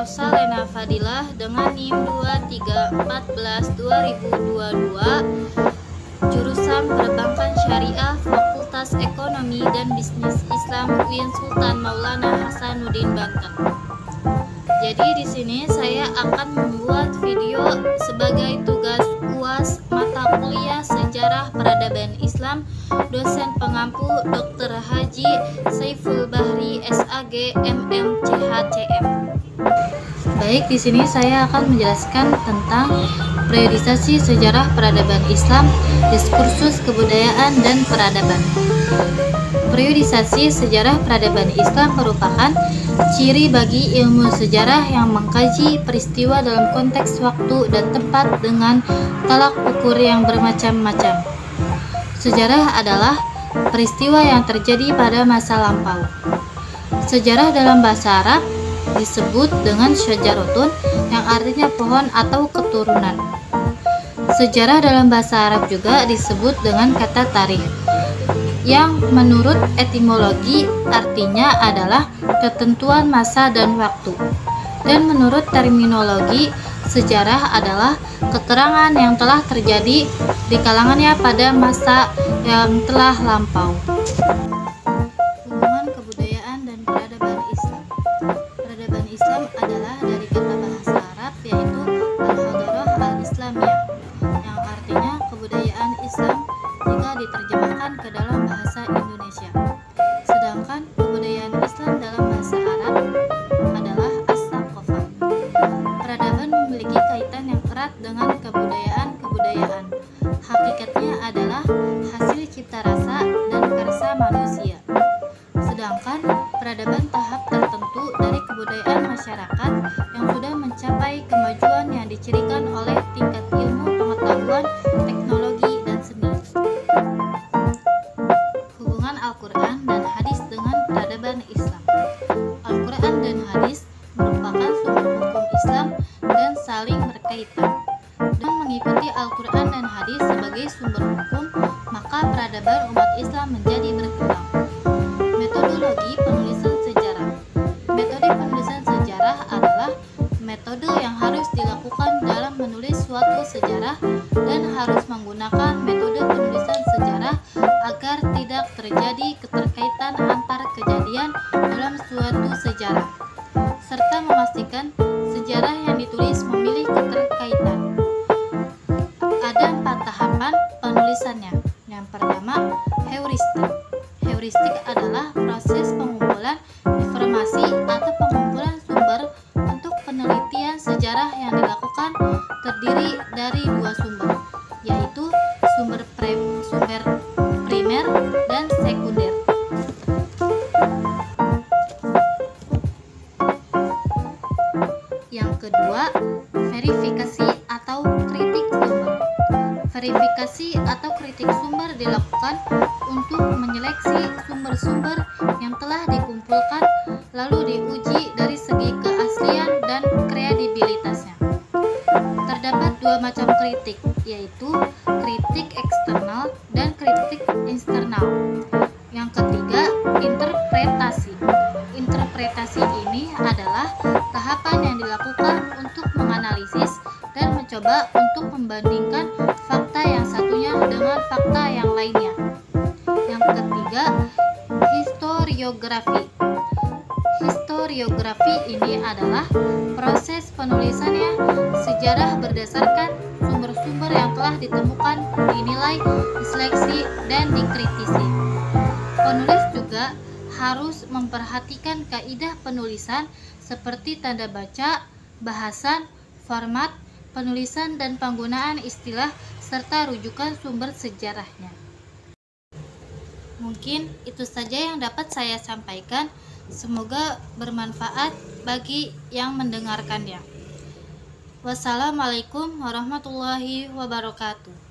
Rosalena Fadilah dengan NIM 2314-2022, jurusan Perbankan Syariah, Fakultas Ekonomi dan Bisnis Islam UIN Sultan Maulana Hasanuddin Banten. Jadi di sini saya akan membuat video sebagai tugas UAS mata kuliah Sejarah Peradaban Islam, dosen pengampu Dr. Haji Saiful Bahri SAG MMCHCM. Baik, di sini saya akan menjelaskan tentang periodisasi sejarah peradaban Islam, diskursus kebudayaan dan peradaban. Periodisasi sejarah peradaban Islam merupakan ciri bagi ilmu sejarah yang mengkaji peristiwa dalam konteks waktu dan tempat dengan tolak ukur yang bermacam-macam. Sejarah adalah peristiwa yang terjadi pada masa lampau. Sejarah dalam bahasa Arab disebut dengan syajarotun, yang artinya pohon atau keturunan. Sejarah dalam bahasa Arab juga disebut dengan kata tarikh, yang menurut etimologi artinya adalah ketentuan masa dan waktu. Dan menurut terminologi, sejarah adalah keterangan yang telah terjadi di kalangannya pada masa yang telah lampau. Hubungan kebudayaan dan peradaban Islam. Peradaban Islam adalah dari kata bahasa Arab yaitu al-hadarah al-islamiyah, yang artinya kebudayaan Islam jika diterjemahkan ke dalam bahasa Indonesia. Sedangkan kebudayaan Islam dalam bahasa Arab adalah as-saqafah. Peradaban memiliki kaitan yang erat dengan kebudayaan. Hakikatnya adalah hasil cipta rasa dan karsa manusia. Sedangkan peradaban tahap tertentu dari kebudayaan masyarakat yang sudah mencapai kemajuan yang dicirikan oleh tingkat ilmu pengetahuan, teknologi, dan seni. Hubungan Al-Quran dan Hadis dengan peradaban Islam. Al-Quran dan Hadis merupakan sumber hukum Islam dan saling berkaitan. Dengan mengikuti Al-Quran dan Hadis sebagai sumber hukum, maka peradaban umat Islam menjadi berkembang. Metodologi penulisan sejarah. Metode penulisan sejarah adalah metode yang harus dilakukan dalam menulis suatu sejarah dan harus menggunakan metode penulisan sejarah agar tidak terjadi keterkaitan antar kejadian dalam suatu sejarah, serta memastikan sejarah yang ditulis memiliki keterkaitan. Ada 4 tahapan penulisannya. Yang pertama, heuristik. Heuristik adalah proses pengumpulan informasi atau pengumpulan sumber untuk penelitian sejarah yang dilakukan terdiri dari 2 sumber, yaitu sumber primer dan sekunder. Yang kedua, verifikasi atau kritik sumber. Verifikasi atau kritik sumber dilakukan untuk menyeleksi sumber-sumber yang telah dikumpulkan lalu diuji dari segi keaslian dan kredibilitasnya. Terdapat 2 macam kritik, yaitu kritik eksternal dan kritik internal. Yang ketiga, interpretasi. Interpretasi ini adalah tahapan yang dilakukan untuk menganalisis dan mencoba untuk membandingkan fakta yang satunya dengan fakta yang lainnya. Yang ketiga, historiografi. Historiografi ini adalah proses penulisannya sejarah berdasarkan sumber-sumber yang telah ditemukan, dinilai, diseleksi, dan dikritisi. Penulis juga harus memperhatikan kaidah penulisan seperti tanda baca, bahasan, format, penulisan dan penggunaan istilah serta rujukan sumber sejarahnya. Mungkin itu saja yang dapat saya sampaikan. Semoga bermanfaat bagi yang mendengarkannya. Wassalamualaikum warahmatullahi wabarakatuh.